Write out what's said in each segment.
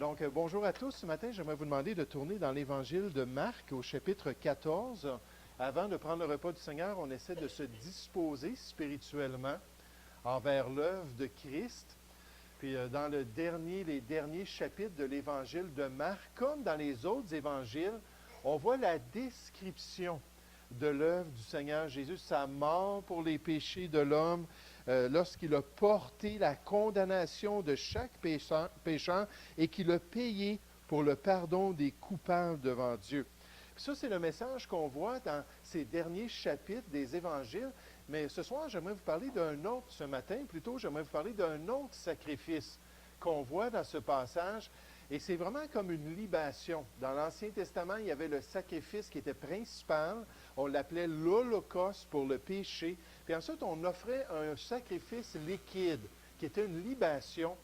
Donc, bonjour à tous. Ce matin, j'aimerais vous demander de tourner dans l'Évangile de Marc au chapitre 14. Avant de prendre le repas du Seigneur, on essaie de se disposer spirituellement envers l'œuvre de Christ. Puis, dans les derniers chapitres de l'Évangile de Marc, comme dans les autres évangiles, on voit la description de l'œuvre du Seigneur Jésus, sa mort pour les péchés de l'homme, lorsqu'il a porté la condamnation de chaque pécheur et qu'il a payé pour le pardon des coupables devant Dieu. Puis ça, c'est le message qu'on voit dans ces derniers chapitres des évangiles. Mais ce soir, j'aimerais vous parler ce matin, j'aimerais vous parler d'un autre sacrifice qu'on voit dans ce passage. Et c'est vraiment comme une libation. Dans l'Ancien Testament, il y avait le sacrifice qui était principal. On l'appelait l'Holocauste pour le péché. Puis ensuite, on offrait un sacrifice liquide, qui était une libation.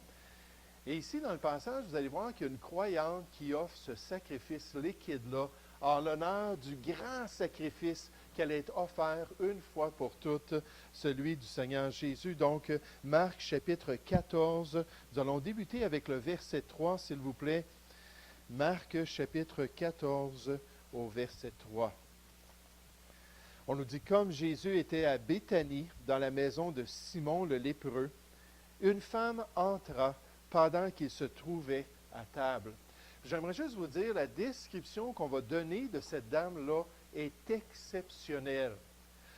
Et ici, dans le passage, vous allez voir qu'il y a une croyante qui offre ce sacrifice liquide-là en l'honneur du grand sacrifice qui allait être offert une fois pour toutes, celui du Seigneur Jésus. Donc, Marc chapitre 14, nous allons débuter avec le verset 3, s'il vous plaît. Marc chapitre 14 au verset 3. On nous dit, comme Jésus était à Béthanie, dans la maison de Simon le lépreux, une femme entra pendant qu'il se trouvait à table. J'aimerais juste vous dire, la description qu'on va donner de cette dame-là est exceptionnelle.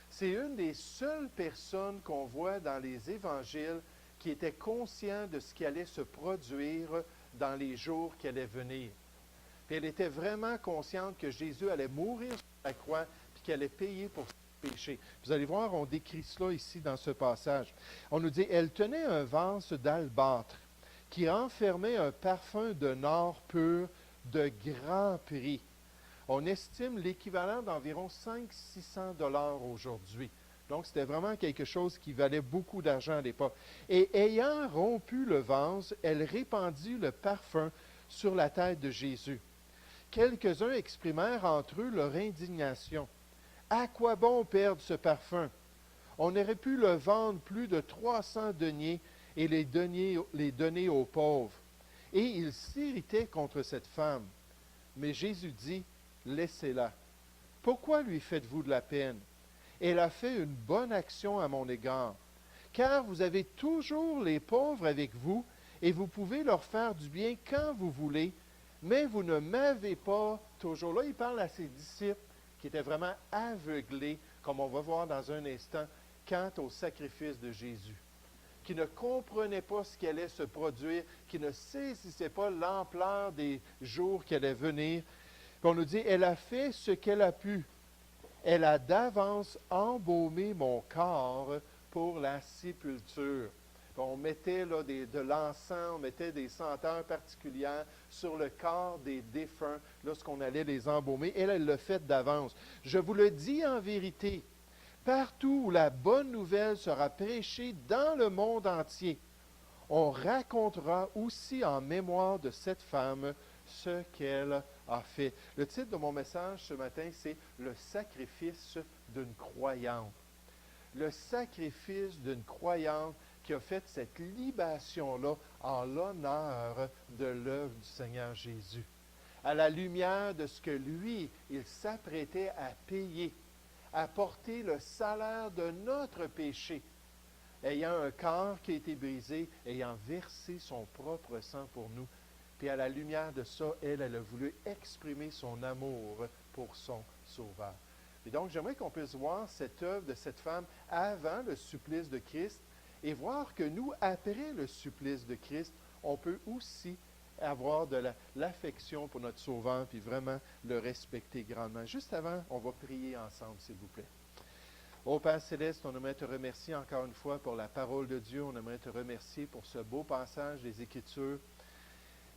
C'est une des seules personnes qu'on voit dans les évangiles qui était consciente de ce qui allait se produire dans les jours qui allaient venir. Puis elle était vraiment consciente que Jésus allait mourir sur la croix puis qu'il allait payer pour ses péchés. Vous allez voir, on décrit cela ici dans ce passage. On nous dit, elle tenait un vase d'albâtre qui renfermait un parfum de nard pur de grand prix. On estime l'équivalent d'environ 500-600 $ aujourd'hui. Donc, c'était vraiment quelque chose qui valait beaucoup d'argent à l'époque. Et ayant rompu le vase, elle répandit le parfum sur la tête de Jésus. Quelques-uns exprimèrent entre eux leur indignation. À quoi bon perdre ce parfum? On aurait pu le vendre plus de 300 deniers et les donner aux pauvres. Et ils s'irritaient contre cette femme. Mais Jésus dit, laissez-la. Pourquoi lui faites-vous de la peine? Elle a fait une bonne action à mon égard, car vous avez toujours les pauvres avec vous, et vous pouvez leur faire du bien quand vous voulez, mais vous ne m'avez pas toujours. Là, il parle à ses disciples qui étaient vraiment aveuglés, comme on va voir dans un instant, quant au sacrifice de Jésus, qui ne comprenaient pas ce qui allait se produire, qui ne saisissaient pas l'ampleur des jours qui allaient venir. Puis on nous dit, elle a fait ce qu'elle a pu. Elle a d'avance embaumé mon corps pour la sépulture. Puis on mettait là, de l'encens, on mettait des senteurs particulières sur le corps des défunts lorsqu'on allait les embaumer. Elle l'a fait d'avance. Je vous le dis en vérité, partout où la bonne nouvelle sera prêchée dans le monde entier, on racontera aussi en mémoire de cette femme ce qu'elle a fait. Le titre de mon message ce matin, c'est « Le sacrifice d'une croyante ». Le sacrifice d'une croyante qui a fait cette libation-là en l'honneur de l'œuvre du Seigneur Jésus. À la lumière de ce que lui, il s'apprêtait à payer, à porter le salaire de notre péché, ayant un corps qui a été brisé, ayant versé son propre sang pour nous. Puis à la lumière de ça, elle a voulu exprimer son amour pour son Sauveur. Et donc, j'aimerais qu'on puisse voir cette œuvre de cette femme avant le supplice de Christ et voir que nous, après le supplice de Christ, on peut aussi avoir de l'affection pour notre Sauveur, puis vraiment le respecter grandement. Juste avant, on va prier ensemble, s'il vous plaît. Ô Père Céleste, on aimerait te remercier encore une fois pour la parole de Dieu. On aimerait te remercier pour ce beau passage des Écritures.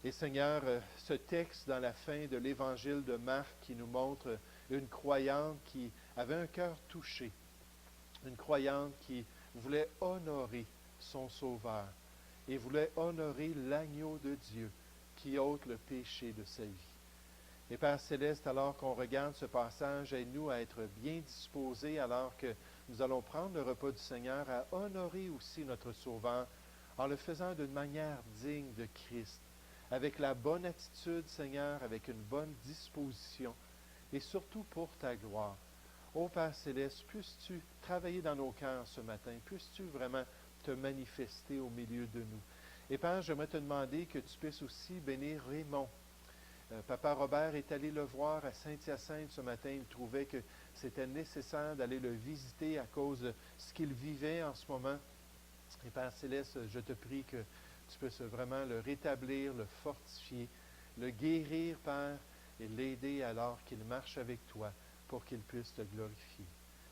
Et Seigneur, ce texte dans la fin de l'Évangile de Marc qui nous montre une croyante qui avait un cœur touché, une croyante qui voulait honorer son Sauveur et voulait honorer l'agneau de Dieu qui ôte le péché de sa vie. Et Père Céleste, alors qu'on regarde ce passage, aide-nous à être bien disposés alors que nous allons prendre le repas du Seigneur, à honorer aussi notre Sauveur en le faisant d'une manière digne de Christ, avec la bonne attitude, Seigneur, avec une bonne disposition, et surtout pour ta gloire. Ô Père Céleste, puisses-tu travailler dans nos cœurs ce matin, puisses-tu vraiment te manifester au milieu de nous. Et Père, j'aimerais te demander que tu puisses aussi bénir Raymond. Papa Robert est allé le voir à Saint-Hyacinthe ce matin. Il trouvait que c'était nécessaire d'aller le visiter à cause de ce qu'il vivait en ce moment. Et Père Céleste, je te prie que tu puisses vraiment le rétablir, le fortifier, le guérir, Père, et l'aider alors qu'il marche avec toi pour qu'il puisse te glorifier.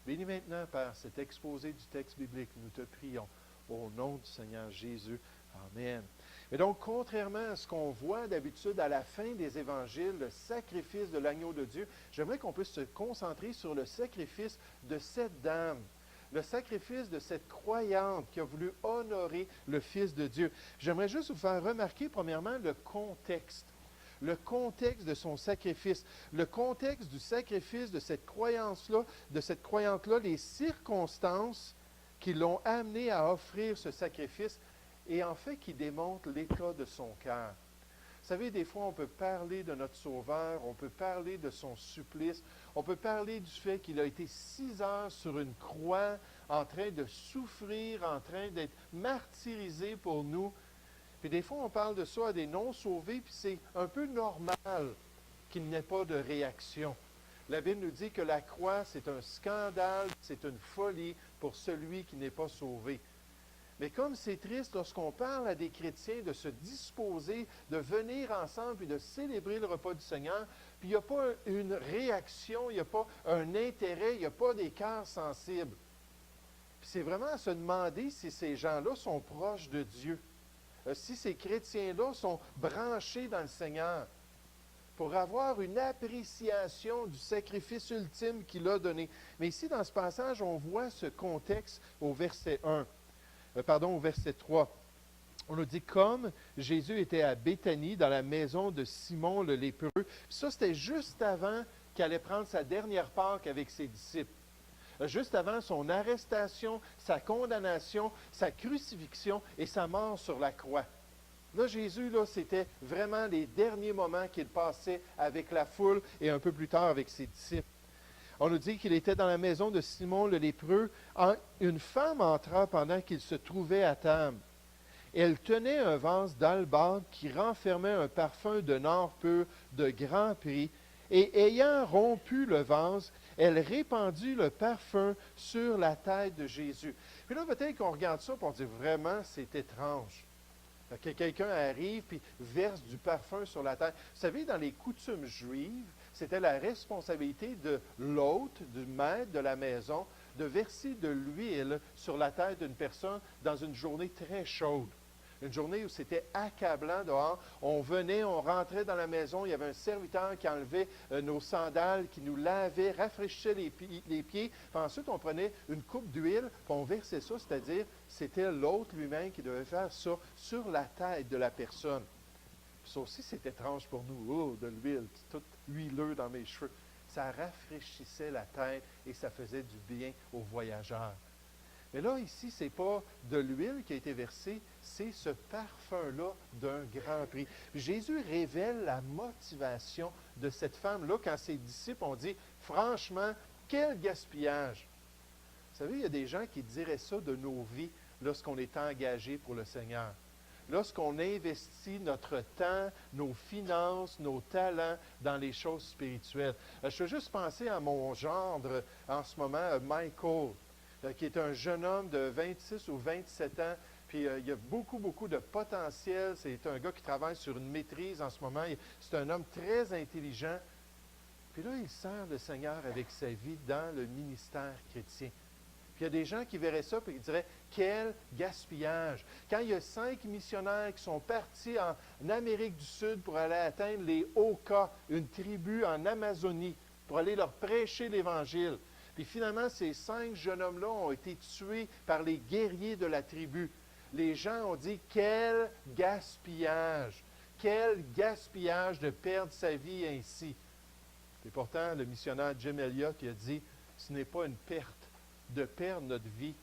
Bénis maintenant, Père, cet exposé du texte biblique. Nous te prions au nom du Seigneur Jésus. Amen. Et donc, contrairement à ce qu'on voit d'habitude à la fin des évangiles, le sacrifice de l'agneau de Dieu, j'aimerais qu'on puisse se concentrer sur le sacrifice de cette dame, le sacrifice de cette croyante qui a voulu honorer le Fils de Dieu. J'aimerais juste vous faire remarquer, premièrement, le contexte de son sacrifice, le contexte du sacrifice de cette croyance-là, les circonstances qui l'ont amené à offrir ce sacrifice, et en fait qui démontre l'état de son cœur. Vous savez, des fois, on peut parler de notre Sauveur, on peut parler de son supplice, on peut parler du fait qu'il a été 6 heures sur une croix, en train de souffrir, en train d'être martyrisé pour nous. Puis des fois, on parle de ça à des non-sauvés, puis c'est un peu normal qu'il n'y ait pas de réaction. La Bible nous dit que la croix, c'est un scandale, c'est une folie pour celui qui n'est pas sauvé. Mais comme c'est triste lorsqu'on parle à des chrétiens de se disposer, de venir ensemble et de célébrer le repas du Seigneur, puis il n'y a pas une réaction, il n'y a pas un intérêt, il n'y a pas des cœurs sensibles. Puis c'est vraiment à se demander si ces gens-là sont proches de Dieu, si ces chrétiens-là sont branchés dans le Seigneur, pour avoir une appréciation du sacrifice ultime qu'il a donné. Mais ici, dans ce passage, on voit ce contexte au verset 3. On nous dit, comme Jésus était à Béthanie, dans la maison de Simon le lépreux. Ça, c'était juste avant qu'il allait prendre sa dernière Pâque avec ses disciples. Juste avant son arrestation, sa condamnation, sa crucifixion et sa mort sur la croix. Là, Jésus, c'était vraiment les derniers moments qu'il passait avec la foule et un peu plus tard avec ses disciples. On nous dit qu'il était dans la maison de Simon le lépreux. Une femme entra pendant qu'il se trouvait à table. Elle tenait un vase d'albâtre qui renfermait un parfum de nard pur de grand prix. Et ayant rompu le vase, elle répandit le parfum sur la tête de Jésus. Puis là, peut-être qu'on regarde ça et on dit vraiment, c'est étrange. Que quelqu'un arrive et verse du parfum sur la tête. Vous savez, dans les coutumes juives, c'était la responsabilité de l'hôte, du maître de la maison, de verser de l'huile sur la tête d'une personne dans une journée très chaude. Une journée où c'était accablant dehors. On venait, on rentrait dans la maison, il y avait un serviteur qui enlevait nos sandales, qui nous lavait, rafraîchissait les pieds. Puis ensuite, on prenait une coupe d'huile, puis on versait ça, c'est-à-dire c'était l'hôte lui-même qui devait faire ça sur la tête de la personne. Puis ça aussi, c'est étrange pour nous. Oh, de l'huile, c'est tout huileux dans mes cheveux. Ça rafraîchissait la tête et ça faisait du bien aux voyageurs. Mais là, ici, ce n'est pas de l'huile qui a été versée, c'est ce parfum-là d'un grand prix. Jésus révèle la motivation de cette femme-là quand ses disciples ont dit, franchement, quel gaspillage! Vous savez, il y a des gens qui diraient ça de nos vies lorsqu'on est engagé pour le Seigneur. Lorsqu'on investit notre temps, nos finances, nos talents dans les choses spirituelles. Je veux juste penser à mon gendre en ce moment, Michael, qui est un jeune homme de 26 ou 27 ans, puis il a beaucoup de potentiel. C'est un gars qui travaille sur une maîtrise en ce moment. C'est un homme très intelligent. Puis là, il sert le Seigneur avec sa vie dans le ministère chrétien. Puis il y a des gens qui verraient ça et qui diraient « Quel gaspillage! » Quand il y a 5 missionnaires qui sont partis en Amérique du Sud pour aller atteindre les Oka, une tribu en Amazonie, pour aller leur prêcher l'Évangile. Puis finalement, ces 5 jeunes hommes-là ont été tués par les guerriers de la tribu. Les gens ont dit « Quel gaspillage! Quel gaspillage de perdre sa vie ainsi! » Et pourtant, le missionnaire Jim Elliot qui a dit « Ce n'est pas une perte de perdre notre vie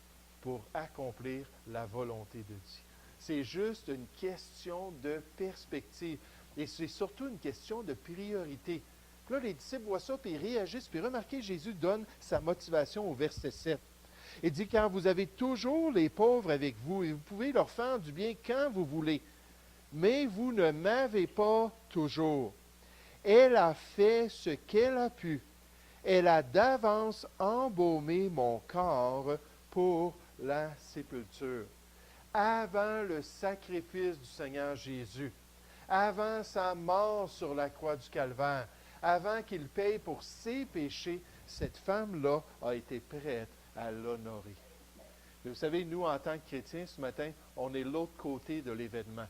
pour accomplir la volonté de Dieu. » C'est juste une question de perspective. Et c'est surtout une question de priorité. Puis là, les disciples voient ça, puis ils réagissent. Puis remarquez, Jésus donne sa motivation au verset 7. Il dit, car vous avez toujours les pauvres avec vous, et vous pouvez leur faire du bien quand vous voulez. Mais vous ne m'avez pas toujours. Elle a fait ce qu'elle a pu. Elle a d'avance embaumé mon corps pour la sépulture. Avant le sacrifice du Seigneur Jésus, avant sa mort sur la croix du Calvaire, avant qu'il paye pour ses péchés, cette femme-là a été prête à l'honorer. Mais vous savez, nous, en tant que chrétiens, ce matin, on est l'autre côté de l'événement.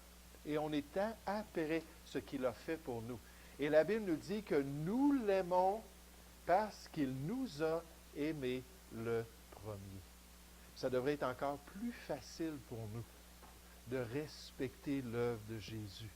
Et on est après ce qu'il a fait pour nous. Et la Bible nous dit que nous l'aimons parce qu'il nous a aimés le premier. Ça devrait être encore plus facile pour nous de respecter l'œuvre de Jésus,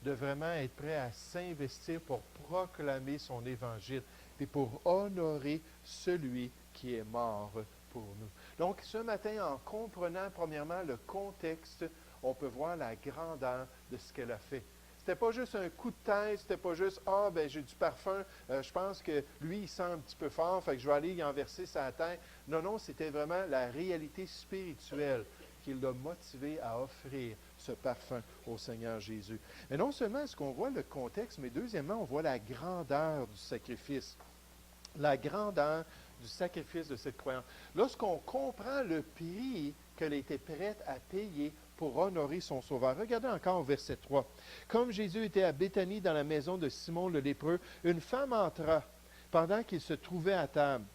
de vraiment être prêt à s'investir pour proclamer son évangile et pour honorer celui qui est mort pour nous. Donc, ce matin, en comprenant premièrement le contexte, on peut voir la grandeur de ce qu'elle a fait. C'était pas juste un coup de tête, c'était pas juste « Ah, ben j'ai du parfum, je pense que lui, il sent un petit peu fort, fait que je vais aller y en verser sa tête. » Non, non, c'était vraiment la réalité spirituelle qui l'a motivé à offrir ce parfum au Seigneur Jésus. Mais non seulement est-ce qu'on voit le contexte, mais deuxièmement, on voit la grandeur du sacrifice. La grandeur du sacrifice de cette croyance. Lorsqu'on comprend le prix qu'elle était prête à payer pour honorer son Sauveur. Regardez encore au verset 3. Comme Jésus était à Béthanie dans la maison de Simon le lépreux, une femme entra pendant qu'il se trouvait à table.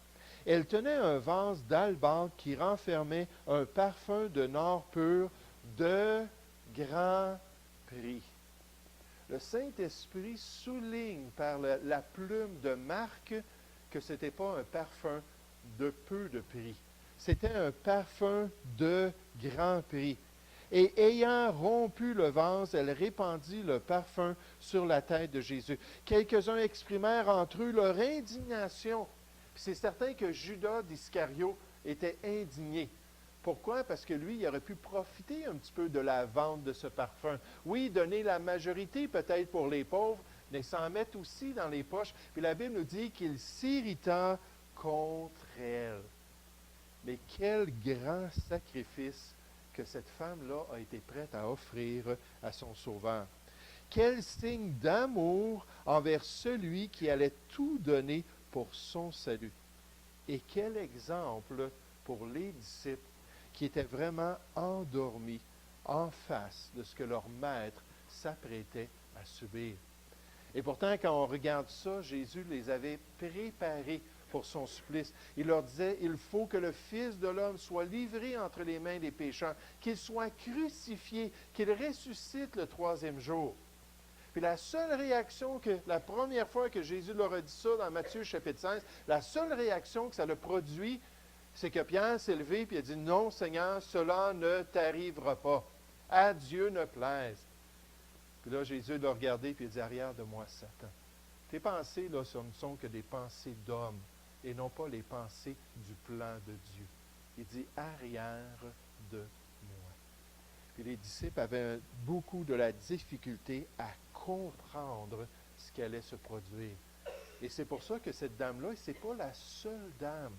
Elle tenait un vase d'albâtre qui renfermait un parfum de nard pur de grand prix. Le Saint-Esprit souligne par la plume de Marc que ce n'était pas un parfum de peu de prix. C'était un parfum de grand prix. Et ayant rompu le vase, elle répandit le parfum sur la tête de Jésus. Quelques-uns exprimèrent entre eux leur indignation. Puis c'est certain que Judas d'Iscario était indigné. Pourquoi? Parce que lui, il aurait pu profiter un petit peu de la vente de ce parfum. Oui, donner la majorité peut-être pour les pauvres, mais s'en mettre aussi dans les poches. Puis la Bible nous dit qu'il s'irrita contre elle. Mais quel grand sacrifice que cette femme-là a été prête à offrir à son Sauveur. Quel signe d'amour envers celui qui allait tout donner pour son salut. Et quel exemple pour les disciples qui étaient vraiment endormis en face de ce que leur maître s'apprêtait à subir. Et pourtant, quand on regarde ça, Jésus les avait préparés pour son supplice. Il leur disait, il faut que le Fils de l'homme soit livré entre les mains des pécheurs, qu'il soit crucifié, qu'il ressuscite le troisième jour. Puis la seule réaction la première fois que Jésus leur a dit ça dans Matthieu chapitre 16, la seule réaction que ça a produit, c'est que Pierre s'est levé et a dit, non Seigneur, cela ne t'arrivera pas. À Dieu ne plaise. Puis là, Jésus l'a regardé et il a dit, arrière de moi, Satan. Tes pensées, là, ce ne sont que des pensées d'homme et non pas les pensées du plan de Dieu. Il dit, arrière de moi. Puis les disciples avaient beaucoup de la difficulté à comprendre ce qui allait se produire. Et c'est pour ça que cette dame-là, ce n'est pas la seule dame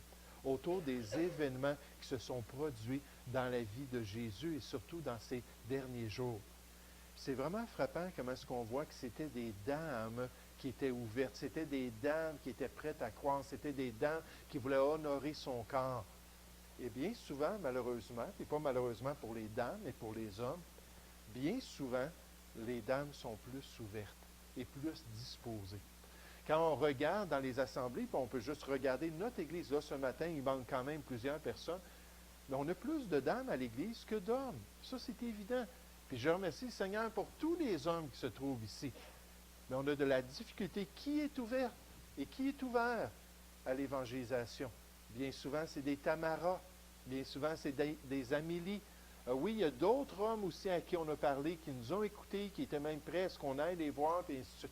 autour des événements qui se sont produits dans la vie de Jésus et surtout dans ces derniers jours. C'est vraiment frappant comment est-ce qu'on voit que c'était des dames qui étaient ouvertes, c'était des dames qui étaient prêtes à croire, c'était des dames qui voulaient honorer son corps. Et bien souvent, malheureusement, et pas malheureusement pour les dames, mais pour les hommes, bien souvent, les dames sont plus ouvertes et plus disposées. Quand on regarde dans les assemblées, puis on peut juste regarder notre église, là ce matin, il manque quand même plusieurs personnes, mais on a plus de dames à l'église que d'hommes. Ça, c'est évident. Puis je remercie le Seigneur pour tous les hommes qui se trouvent ici. Mais on a de la difficulté. Qui est ouvert et qui est ouvert à l'évangélisation? Bien souvent, c'est des Tamara. Bien souvent, c'est des Amélie. Oui, il y a d'autres hommes aussi à qui on a parlé, qui nous ont écoutés, qui étaient même prêts à ce qu'on aille les voir, puis ainsi de suite.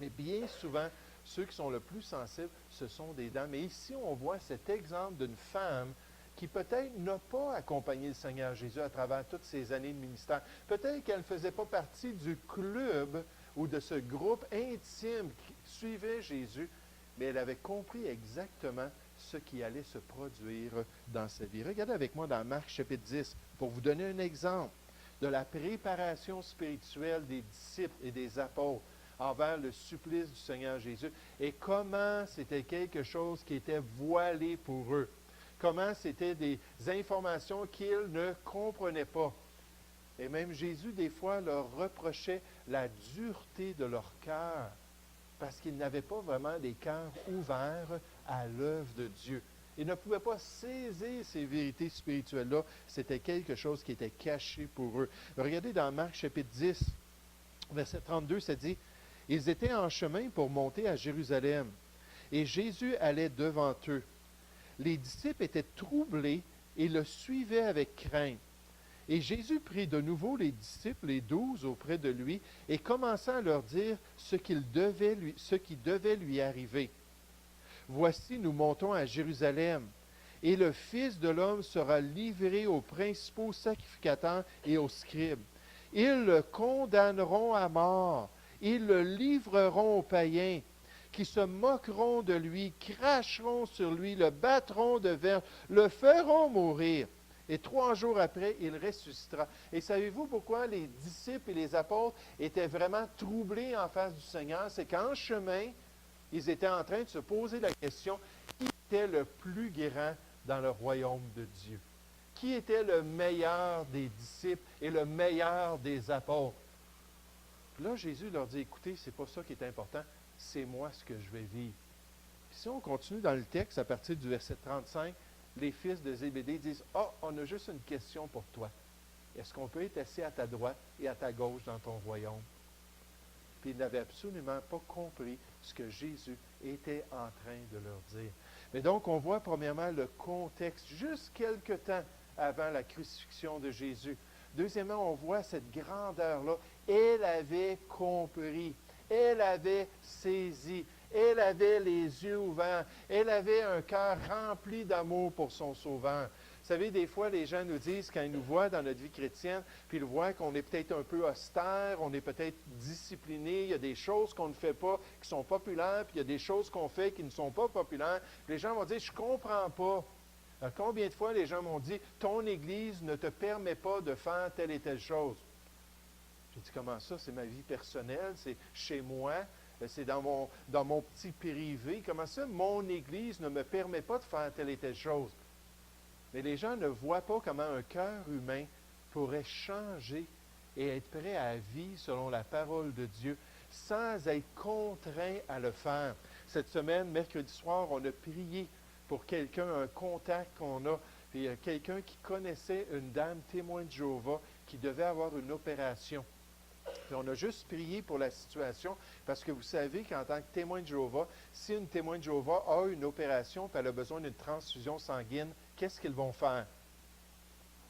Mais bien souvent, ceux qui sont le plus sensibles, ce sont des dames. Et ici, on voit cet exemple d'une femme qui qui peut-être n'a pas accompagné le Seigneur Jésus à travers toutes ces années de ministère. Peut-être qu'elle ne faisait pas partie du club ou de ce groupe intime qui suivait Jésus, mais elle avait compris exactement ce qui allait se produire dans sa vie. Regardez avec moi dans Marc chapitre 10, pour vous donner un exemple de la préparation spirituelle des disciples et des apôtres envers le supplice du Seigneur Jésus et comment c'était quelque chose qui était voilé pour eux. Comment c'était des informations qu'ils ne comprenaient pas. Et même Jésus, des fois, leur reprochait la dureté de leur cœur parce qu'ils n'avaient pas vraiment des cœurs ouverts à l'œuvre de Dieu. Ils ne pouvaient pas saisir ces vérités spirituelles-là. C'était quelque chose qui était caché pour eux. Regardez dans Marc chapitre 10, verset 32, ça dit « Ils étaient en chemin pour monter à Jérusalem, et Jésus allait devant eux. Les disciples étaient troublés et le suivaient avec crainte. Et Jésus prit de nouveau les disciples, les 12, auprès de lui, et commença à leur dire ce qui devait lui arriver. Voici, nous montons à Jérusalem, et le Fils de l'homme sera livré aux principaux sacrificateurs et aux scribes. Ils le condamneront à mort, ils le livreront aux païens, qui se moqueront de lui, cracheront sur lui, le battront de verge, le feront mourir. Et 3 jours après, il ressuscitera. Et savez-vous pourquoi les disciples et les apôtres étaient vraiment troublés en face du Seigneur? C'est qu'en chemin, ils étaient en train de se poser la question, qui était le plus grand dans le royaume de Dieu? Qui était le meilleur des disciples et le meilleur des apôtres? Puis là, Jésus leur dit, écoutez, c'est pas ça qui est important, c'est moi ce que je vais vivre. Puis si on continue dans le texte, à partir du verset 35, les fils de Zébédée disent, « Ah, on a juste une question pour toi. Est-ce qu'on peut être assis à ta droite et à ta gauche dans ton royaume? » Puis ils n'avaient absolument pas compris ce que Jésus était en train de leur dire. Mais donc, on voit premièrement le contexte, juste quelque temps avant la crucifixion de Jésus. Deuxièmement, on voit cette grandeur-là. Elle avait compris. Elle avait saisi. Elle avait les yeux ouverts. Elle avait un cœur rempli d'amour pour son Sauveur. Vous savez, des fois, les gens nous disent, quand ils nous voient dans notre vie chrétienne, puis ils voient qu'on est peut-être un peu austère, on est peut-être discipliné, il y a des choses qu'on ne fait pas qui sont populaires, puis il y a des choses qu'on fait qui ne sont pas populaires. Puis les gens vont dire, je ne comprends pas. Alors, combien de fois les gens m'ont dit, ton Église ne te permet pas de faire telle et telle chose? J'ai dit, comment ça? C'est ma vie personnelle, c'est chez moi. C'est dans mon petit privé. Comment ça, mon Église ne me permet pas de faire telle et telle chose? Mais les gens ne voient pas comment un cœur humain pourrait changer et être prêt à vivre selon la parole de Dieu sans être contraint à le faire. Cette semaine, mercredi soir, on a prié pour quelqu'un, un contact qu'on a, puis quelqu'un qui connaissait une dame témoin de Jéhovah qui devait avoir une opération. Puis on a juste prié pour la situation parce que vous savez qu'en tant que témoin de Jéhovah, si une témoin de Jéhovah a une opération et elle a besoin d'une transfusion sanguine, qu'est-ce qu'ils vont faire?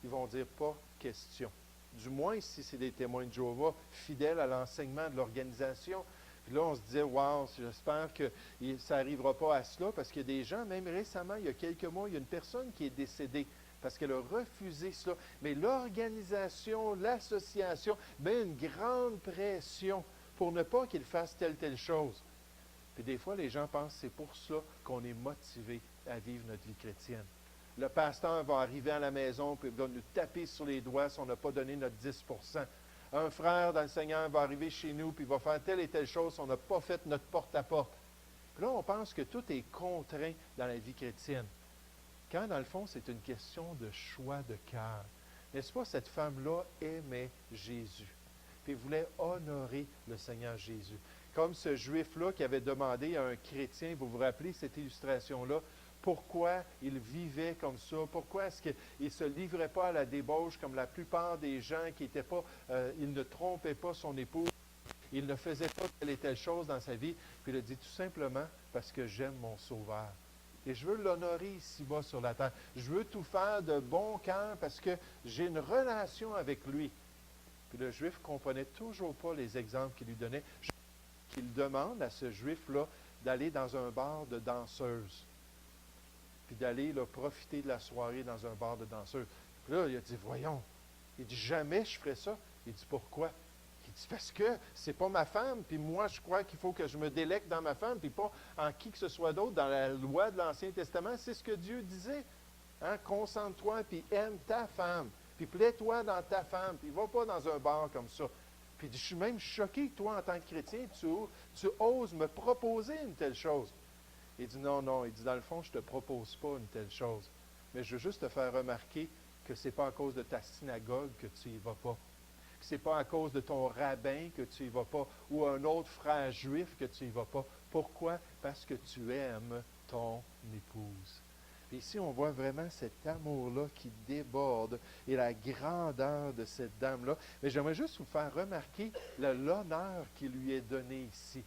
Ils vont dire pas question. Du moins, si c'est des témoins de Jéhovah fidèles à l'enseignement de l'organisation. Puis là, on se disait, wow, j'espère que ça n'arrivera pas à cela parce qu'il y a des gens, même récemment, il y a quelques mois, il y a une personne qui est décédée parce qu'elle a refusé cela. Mais l'organisation, l'association met une grande pression pour ne pas qu'il fasse telle chose. Puis des fois, les gens pensent que c'est pour cela qu'on est motivé à vivre notre vie chrétienne. Le pasteur va arriver à la maison et va nous taper sur les doigts si on n'a pas donné notre 10 %. Un frère dans le Seigneur va arriver chez nous et va faire telle et telle chose si on n'a pas fait notre porte-à-porte. Puis là, on pense que tout est contraint dans la vie chrétienne. Quand, dans le fond, c'est une question de choix de cœur. N'est-ce pas, cette femme-là aimait Jésus. Puis voulait honorer le Seigneur Jésus. Comme ce juif-là qui avait demandé à un chrétien, vous vous rappelez cette illustration-là, pourquoi il vivait comme ça, pourquoi est-ce qu'il ne se livrait pas à la débauche comme la plupart des gens qui n'étaient pas, il ne trompait pas son épouse, il ne faisait pas telle et telle chose dans sa vie, puis il a dit tout simplement parce que j'aime mon Sauveur. Et je veux l'honorer ici-bas sur la terre. Je veux tout faire de bon cœur parce que j'ai une relation avec lui. Puis le Juif ne comprenait toujours pas les exemples qu'il lui donnait. Qu'il demande à ce Juif-là d'aller dans un bar de danseuses. puis d'aller là, profiter de la soirée dans un bar de danseurs. Puis là, il a dit, voyons, il dit, jamais je ferais ça. Il dit, pourquoi? Il dit, parce que c'est pas ma femme, puis moi, je crois qu'il faut que je me délecte dans ma femme, puis pas en qui que ce soit d'autre. Dans la loi de l'Ancien Testament, c'est ce que Dieu disait. Hein? Concentre-toi, puis aime ta femme, puis plais-toi dans ta femme, puis va pas dans un bar comme ça. Puis il dit, je suis même choqué que toi, en tant que chrétien, tu oses me proposer une telle chose. Il dit, non, non, il dit, dans le fond, je ne te propose pas une telle chose, mais je veux juste te faire remarquer que ce n'est pas à cause de ta synagogue que tu n'y vas pas. Que ce n'est pas à cause de ton rabbin que tu n'y vas pas, ou un autre frère juif que tu n'y vas pas. Pourquoi? Parce que tu aimes ton épouse. Et ici, on voit vraiment cet amour-là qui déborde et la grandeur de cette dame-là. Mais j'aimerais juste vous faire remarquer l'honneur qui lui est donné ici.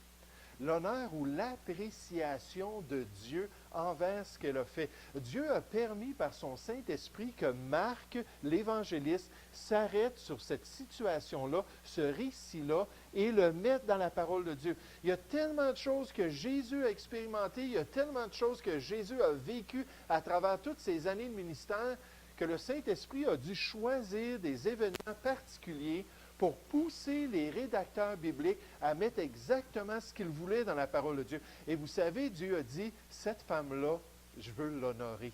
L'honneur ou l'appréciation de Dieu envers ce qu'elle a fait. Dieu a permis par son Saint-Esprit que Marc, l'évangéliste, s'arrête sur cette situation-là, ce récit-là, et le mette dans la parole de Dieu. Il y a tellement de choses que Jésus a expérimentées, il y a tellement de choses que Jésus a vécues à travers toutes ces années de ministère, que le Saint-Esprit a dû choisir des événements particuliers pour pousser les rédacteurs bibliques à mettre exactement ce qu'ils voulaient dans la parole de Dieu. Et vous savez, Dieu a dit, cette femme-là, je veux l'honorer.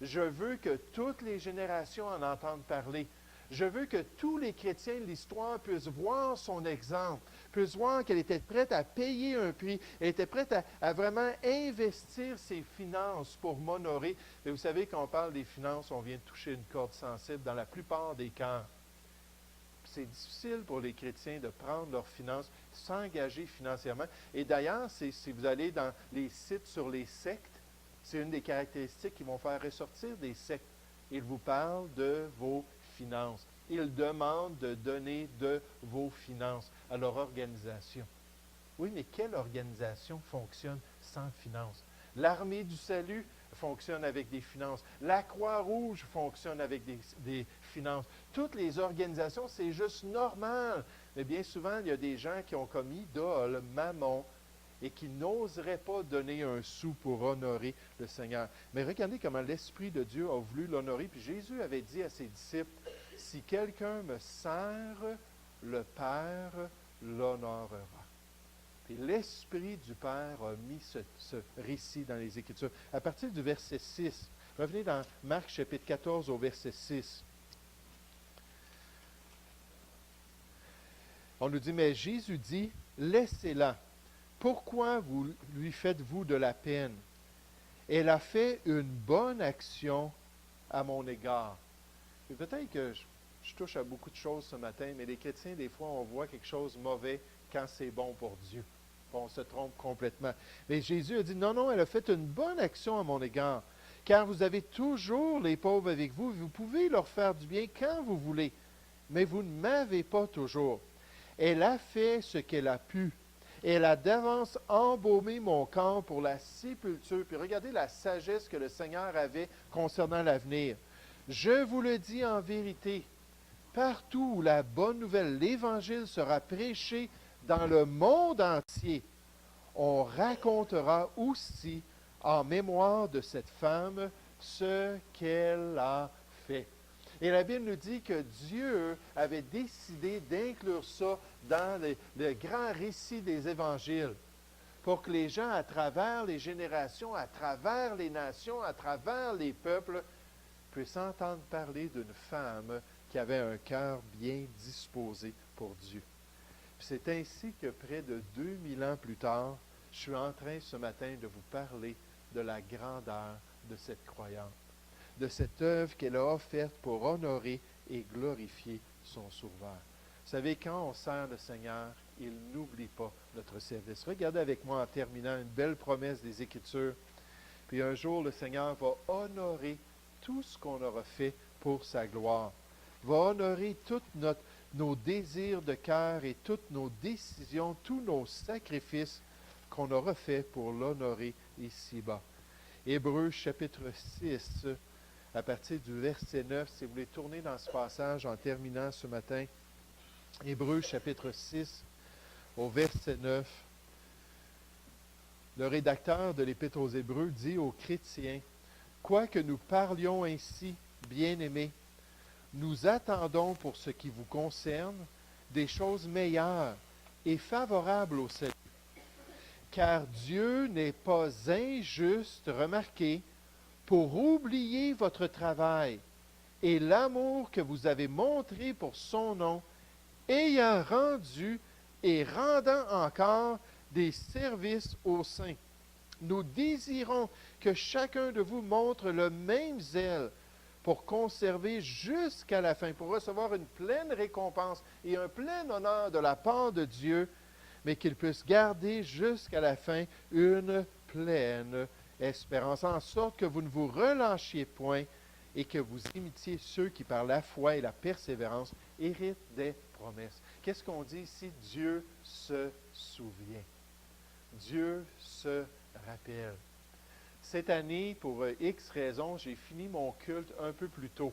Je veux que toutes les générations en entendent parler. Je veux que tous les chrétiens de l'histoire puissent voir son exemple, puissent voir qu'elle était prête à payer un prix, elle était prête à vraiment investir ses finances pour m'honorer. Mais vous savez, quand on parle des finances, on vient de toucher une corde sensible dans la plupart des cas. C'est difficile pour les chrétiens de prendre leurs finances, s'engager financièrement. Et d'ailleurs, si vous allez dans les sites sur les sectes, c'est une des caractéristiques qui vont faire ressortir des sectes. Ils vous parlent de vos finances. Ils demandent de donner de vos finances à leur organisation. Oui, mais quelle organisation fonctionne sans finances? L'Armée du Salut fonctionne avec des finances. La Croix-Rouge fonctionne avec des finances. Toutes les organisations, c'est juste normal. Mais bien souvent, il y a des gens qui ont comme idole Mammon et qui n'oseraient pas donner un sou pour honorer le Seigneur. Mais regardez comment l'Esprit de Dieu a voulu l'honorer. Puis Jésus avait dit à ses disciples, « Si quelqu'un me sert, le Père l'honorera. » Et l'Esprit du Père a mis ce récit dans les Écritures. À partir du verset 6, revenez dans Marc chapitre 14 au verset 6. On nous dit, mais Jésus dit, laissez-la. Pourquoi lui faites-vous de la peine? Elle a fait une bonne action à mon égard. Et peut-être que je touche à beaucoup de choses ce matin, mais les chrétiens, des fois, on voit quelque chose de mauvais quand c'est bon pour Dieu. On se trompe complètement. Mais Jésus a dit, non, non, elle a fait une bonne action à mon égard, car vous avez toujours les pauvres avec vous, vous pouvez leur faire du bien quand vous voulez, mais vous ne m'avez pas toujours. Elle a fait ce qu'elle a pu. Elle a d'avance embaumé mon corps pour la sépulture. Puis regardez la sagesse que le Seigneur avait concernant l'avenir. Je vous le dis en vérité, partout où la bonne nouvelle, l'Évangile sera prêché dans le monde entier, on racontera aussi en mémoire de cette femme ce qu'elle a fait. Et la Bible nous dit que Dieu avait décidé d'inclure ça dans le grand récit des évangiles pour que les gens, à travers les générations, à travers les nations, à travers les peuples, puissent entendre parler d'une femme qui avait un cœur bien disposé pour Dieu. C'est ainsi que près de 2000 ans plus tard, je suis en train ce matin de vous parler de la grandeur de cette croyante, de cette œuvre qu'elle a offerte pour honorer et glorifier son Sauveur. Vous savez, quand on sert le Seigneur, il n'oublie pas notre service. Regardez avec moi en terminant une belle promesse des Écritures. Puis un jour, le Seigneur va honorer tout ce qu'on aura fait pour sa gloire. Va honorer tous nos désirs de cœur et toutes nos décisions, tous nos sacrifices qu'on aura fait pour l'honorer ici-bas. Hébreux chapitre 6, à partir du verset 9, si vous voulez tourner dans ce passage en terminant ce matin. Hébreux chapitre 6, au verset 9. Le rédacteur de l'Épître aux Hébreux dit aux chrétiens Quoique nous parlions ainsi, bien-aimés, nous attendons pour ce qui vous concerne des choses meilleures et favorables au salut. Car Dieu n'est pas injuste, remarquez, pour oublier votre travail et l'amour que vous avez montré pour son nom, ayant rendu et rendant encore des services aux saints. Nous désirons que chacun de vous montre le même zèle pour conserver jusqu'à la fin, pour recevoir une pleine récompense et un plein honneur de la part de Dieu, mais qu'il puisse garder jusqu'à la fin une pleine espérance, en sorte que vous ne vous relâchiez point et que vous imitiez ceux qui, par la foi et la persévérance, héritent des promesses. Qu'est-ce qu'on dit ici? Dieu se souvient. Dieu se rappelle. Cette année, pour X raisons, j'ai fini mon culte un peu plus tôt.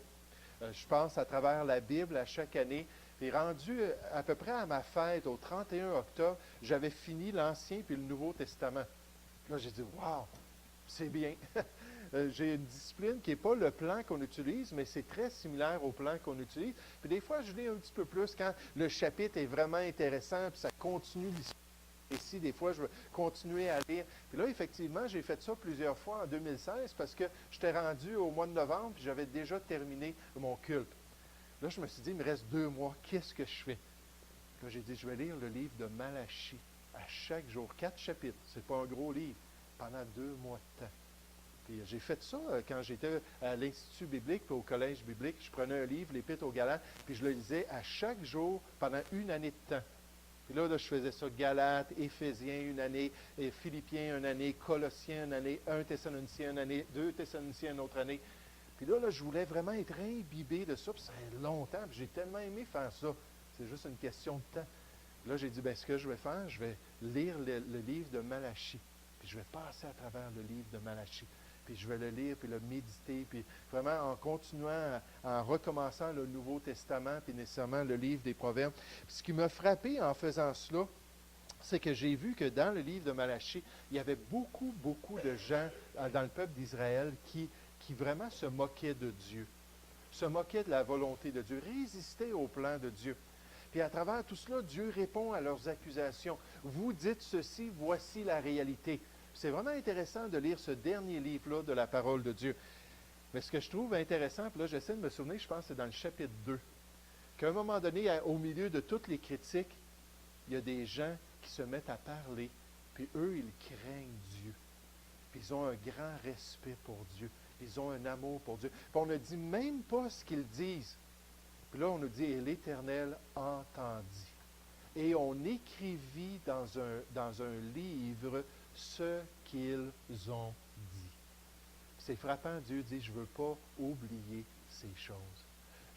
Je pense à travers la Bible à chaque année. Puis rendu à peu près à ma fête, au 31 octobre, j'avais fini l'Ancien puis le Nouveau Testament. Là, j'ai dit, « Wow, c'est bien! » J'ai une discipline qui n'est pas le plan qu'on utilise, mais c'est très similaire au plan qu'on utilise. Puis des fois, je lis un petit peu plus quand le chapitre est vraiment intéressant, puis ça continue l'histoire. Ici, des fois, je veux continuer à lire. Puis là, effectivement, j'ai fait ça plusieurs fois en 2016 parce que j'étais rendu au mois de novembre, puis j'avais déjà terminé mon culte. Là, je me suis dit, il me reste 2 mois, qu'est-ce que je fais? Là, j'ai dit, je vais lire le livre de Malachie à chaque jour, 4 chapitres. C'est pas un gros livre, pendant 2 mois de temps. Puis j'ai fait ça quand j'étais à l'Institut biblique, puis au Collège biblique. Je prenais un livre, l'Épître aux Galates, puis je le lisais à chaque jour pendant 1 année de temps. Puis là, je faisais ça, Galates, Éphésiens, 1 année, et Philippiens, 1 année, Colossiens, 1 année, 1 Thessaloniciens, 1 année, 2 Thessaloniciens, une autre année. Puis là, je voulais vraiment être imbibé de ça, puis ça fait longtemps, puis j'ai tellement aimé faire ça. C'est juste une question de temps. Là, j'ai dit, bien, ce que je vais faire, je vais lire le livre de Malachie. Puis je vais passer à travers le livre de Malachie. Puis je vais le lire, puis le méditer, puis vraiment en continuant, en recommençant le Nouveau Testament, puis nécessairement le livre des Proverbes. Puis ce qui m'a frappé en faisant cela, c'est que j'ai vu que dans le livre de Malachie, il y avait beaucoup, beaucoup de gens dans le peuple d'Israël qui vraiment se moquaient de Dieu, se moquaient de la volonté de Dieu, résistaient au plan de Dieu. Puis à travers tout cela, Dieu répond à leurs accusations. Vous dites ceci, voici la réalité. C'est vraiment intéressant de lire ce dernier livre-là de la parole de Dieu. Mais ce que je trouve intéressant, puis là j'essaie de me souvenir, je pense que c'est dans le chapitre 2, qu'à un moment donné, au milieu de toutes les critiques, il y a des gens qui se mettent à parler, puis eux, ils craignent Dieu. Puis ils ont un grand respect pour Dieu. Ils ont un amour pour Dieu. Puis on ne dit même pas ce qu'ils disent. Puis là, on nous dit, et l'Éternel entendit. Et on écrivit dans un livre ce qu'ils ont dit. C'est frappant, Dieu dit, je ne veux pas oublier ces choses.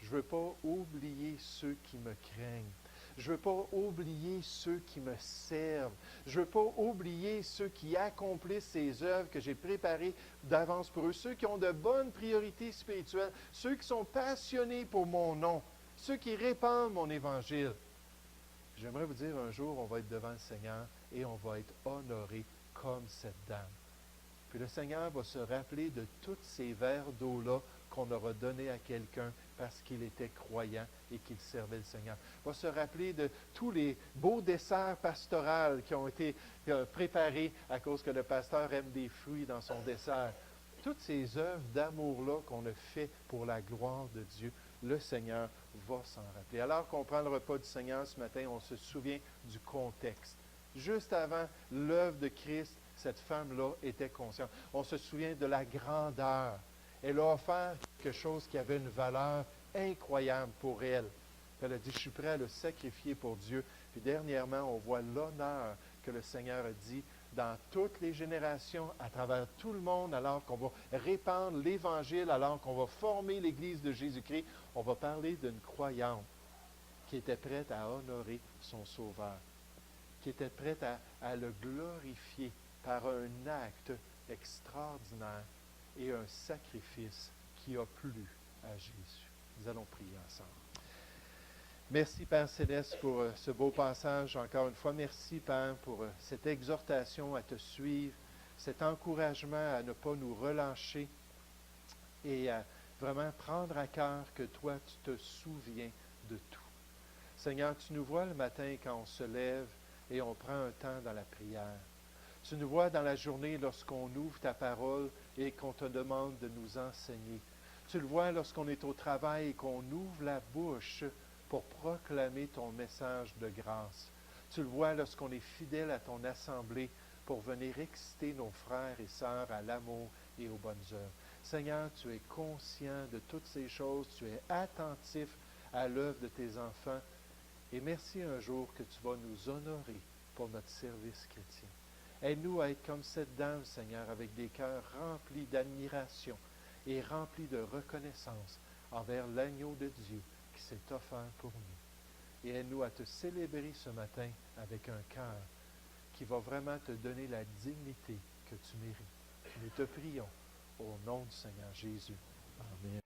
Je ne veux pas oublier ceux qui me craignent. Je ne veux pas oublier ceux qui me servent. Je ne veux pas oublier ceux qui accomplissent ces œuvres que j'ai préparées d'avance pour eux. Ceux qui ont de bonnes priorités spirituelles. Ceux qui sont passionnés pour mon nom. Ceux qui répandent mon évangile. J'aimerais vous dire, un jour, on va être devant le Seigneur et on va être honoré comme cette dame. Puis le Seigneur va se rappeler de tous ces verres d'eau-là qu'on aura donnés à quelqu'un parce qu'il était croyant et qu'il servait le Seigneur. Il va se rappeler de tous les beaux desserts pastoraux qui ont été préparés à cause que le pasteur aime des fruits dans son dessert. Toutes ces œuvres d'amour-là qu'on a fait pour la gloire de Dieu, le Seigneur va s'en rappeler. Alors qu'on prend le repas du Seigneur ce matin, on se souvient du contexte. Juste avant l'œuvre de Christ, cette femme-là était consciente. On se souvient de la grandeur. Elle a offert quelque chose qui avait une valeur incroyable pour elle. Elle a dit, je suis prêt à le sacrifier pour Dieu. Puis dernièrement, on voit l'honneur que le Seigneur a dit dans toutes les générations, à travers tout le monde, alors qu'on va répandre l'Évangile, alors qu'on va former l'Église de Jésus-Christ. On va parler d'une croyante qui était prête à honorer son Sauveur, qui était prête à le glorifier par un acte extraordinaire et un sacrifice qui a plu à Jésus. Nous allons prier ensemble. Merci, Père Céleste, pour ce beau passage. Encore une fois, merci, Père, pour cette exhortation à te suivre, cet encouragement à ne pas nous relâcher. et à vraiment prendre à cœur que toi, tu te souviens de tout. Seigneur, tu nous vois le matin quand on se lève et on prend un temps dans la prière. Tu nous vois dans la journée lorsqu'on ouvre ta parole et qu'on te demande de nous enseigner. Tu le vois lorsqu'on est au travail et qu'on ouvre la bouche pour proclamer ton message de grâce. Tu le vois lorsqu'on est fidèle à ton assemblée pour venir exciter nos frères et sœurs à l'amour et aux bonnes œuvres. Seigneur, tu es conscient de toutes ces choses, tu es attentif à l'œuvre de tes enfants et merci un jour que tu vas nous honorer pour notre service chrétien. Aide-nous à être comme cette dame, Seigneur, avec des cœurs remplis d'admiration et remplis de reconnaissance envers l'agneau de Dieu qui s'est offert pour nous. Et aide-nous à te célébrer ce matin avec un cœur qui va vraiment te donner la dignité que tu mérites. Nous te prions au nom du Seigneur Jésus. Amen.